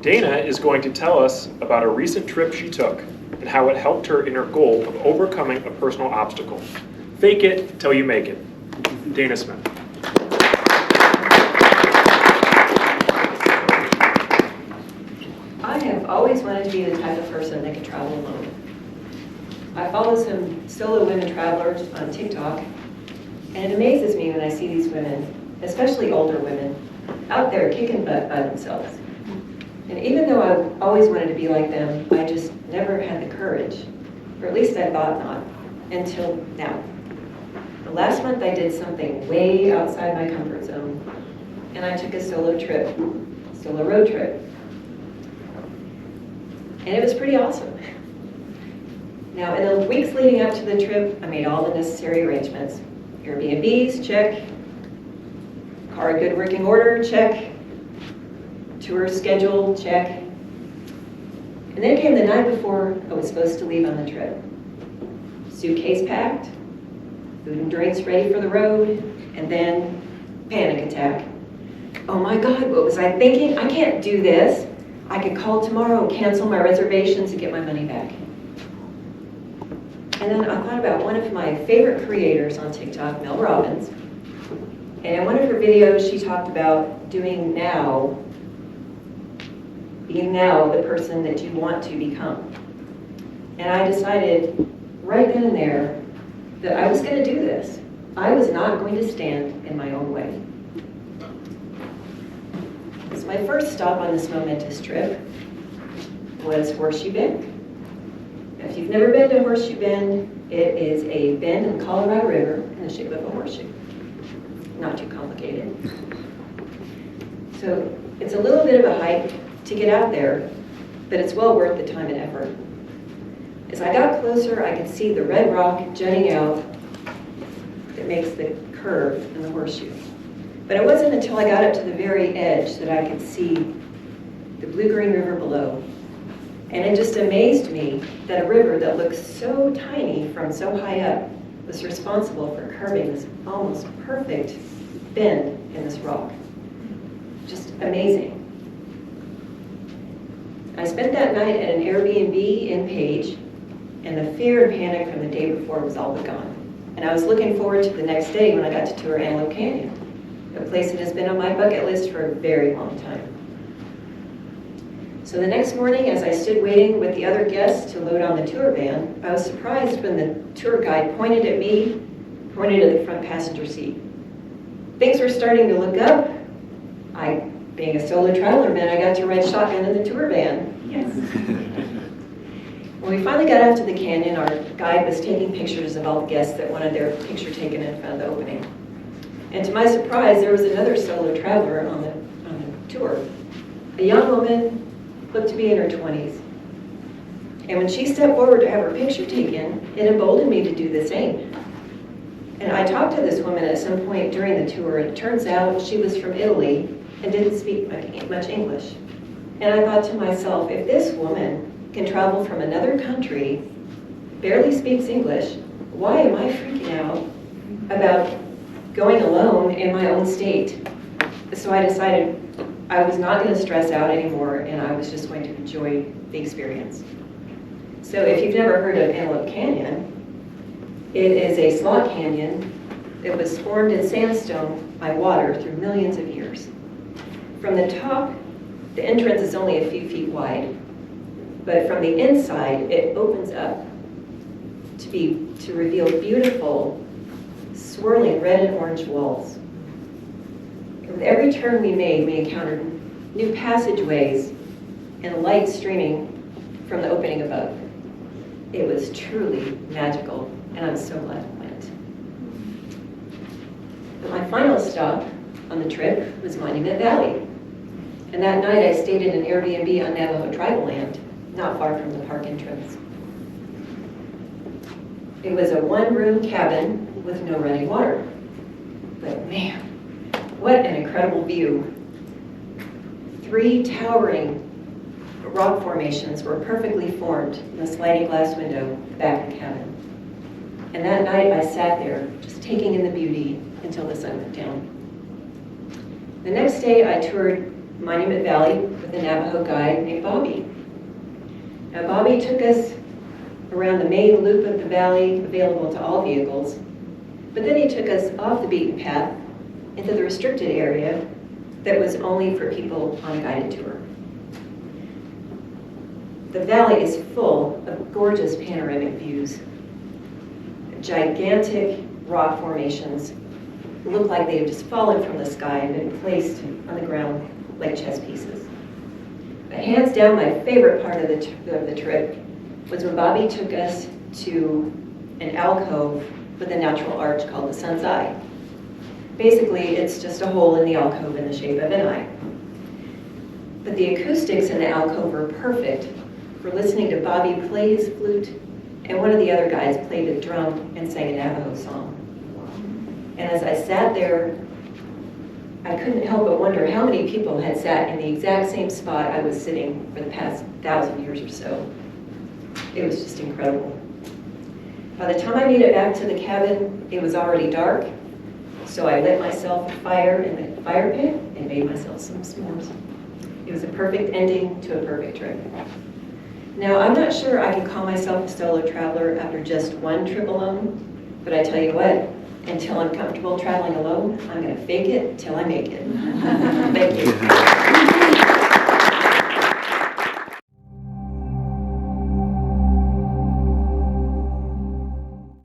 Dana is going to tell us about a recent trip she took and how it helped her in her goal of overcoming a personal obstacle. Fake it till you make it. Dana Smith. I have always wanted to be the type of person that can travel alone. I follow some solo women travelers on TikTok, and it amazes me when I see these women, especially older women, out there kicking butt by themselves. And even though I've always wanted to be like them, I just never had the courage, or at least I thought not, until now. The last month I did something way outside my comfort zone, and I took a solo road trip. And it was pretty awesome. Now, in the weeks leading up to the trip, I made all the necessary arrangements. Airbnbs, check. Car in good working order, check. Tour schedule, check. And then came the night before I was supposed to leave on the trip. Suitcase packed, food and drinks ready for the road, and then panic attack. Oh my God, what was I thinking? I can't do this. I could call tomorrow and cancel my reservations and get my money back. And then I thought about one of my favorite creators on TikTok, Mel Robbins. And in one of her videos, she talked about being now the person that you want to become. And I decided right then and there that I was going to do this. I was not going to stand in my own way. So my first stop on this momentous trip was Horseshoe Bend. If you've never been to Horseshoe Bend, it is a bend in the Colorado River in the shape of a horseshoe. Not too complicated. So it's a little bit of a hike to get out there, but it's well worth the time and effort. As I got closer, I could see the red rock jutting out that makes the curve in the horseshoe. But it wasn't until I got up to the very edge that I could see the blue-green river below. And it just amazed me that a river that looks so tiny from so high up was responsible for carving this almost perfect bend in this rock. Just amazing. I spent that night at an Airbnb in Page, and the fear and panic from the day before was all but gone. And I was looking forward to the next day when I got to tour Antelope Canyon, a place that has been on my bucket list for a very long time. So the next morning, as I stood waiting with the other guests to load on the tour van, I was surprised when the tour guide pointed at me, pointed at the front passenger seat. Things were starting to look up. Being a solo traveler, man, I got to ride shotgun in the tour van. Yes. When we finally got out to the canyon, our guide was taking pictures of all the guests that wanted their picture taken in front of the opening. And to my surprise, there was another solo traveler on the tour. A young woman, looked to be in her 20s. And when she stepped forward to have her picture taken, it emboldened me to do the same. And I talked to this woman at some point during the tour, and it turns out she was from Italy and didn't speak much English. And I thought to myself, if this woman can travel from another country, barely speaks English, why am I freaking out about going alone in my own state? So I decided I was not going to stress out anymore, and I was just going to enjoy the experience. So if you've never heard of Antelope Canyon, it is a slot canyon that was formed in sandstone by water through millions of years. From the top, the entrance is only a few feet wide, but from the inside, it opens up to reveal beautiful, swirling red and orange walls. And with every turn we made, we encountered new passageways and light streaming from the opening above. It was truly magical, and I'm so glad I went. But my final stop on the trip was Monument Valley. And that night I stayed at an Airbnb on Navajo tribal land, not far from the park entrance. It was a one-room cabin with no running water. But man, what an incredible view. 3 towering rock formations were perfectly formed in the sliding glass window at the back of the cabin. And that night I sat there, just taking in the beauty until the sun went down. The next day I toured Monument Valley with a Navajo guide named Bobby. Now, Bobby took us around the main loop of the valley available to all vehicles, but then he took us off the beaten path into the restricted area that was only for people on a guided tour. The valley is full of gorgeous panoramic views. Gigantic rock formations look like they've just fallen from the sky and been placed on the ground like chess pieces. But hands down, my favorite part of the trip was when Bobby took us to an alcove with a natural arch called the Sun's Eye. Basically, it's just a hole in the alcove in the shape of an eye. But the acoustics in the alcove were perfect for listening to Bobby play his flute, and one of the other guys played a drum and sang a Navajo song. And as I sat there, I couldn't help but wonder how many people had sat in the exact same spot I was sitting for the past 1,000 years or so. It was just incredible. By the time I made it back to the cabin, it was already dark, so I lit myself a fire in the fire pit and made myself some s'mores. It was a perfect ending to a perfect trip. Now, I'm not sure I can call myself a solo traveler after just one trip alone, but I tell you what, until I'm comfortable traveling alone, I'm going to fake it till I make it. Thank you.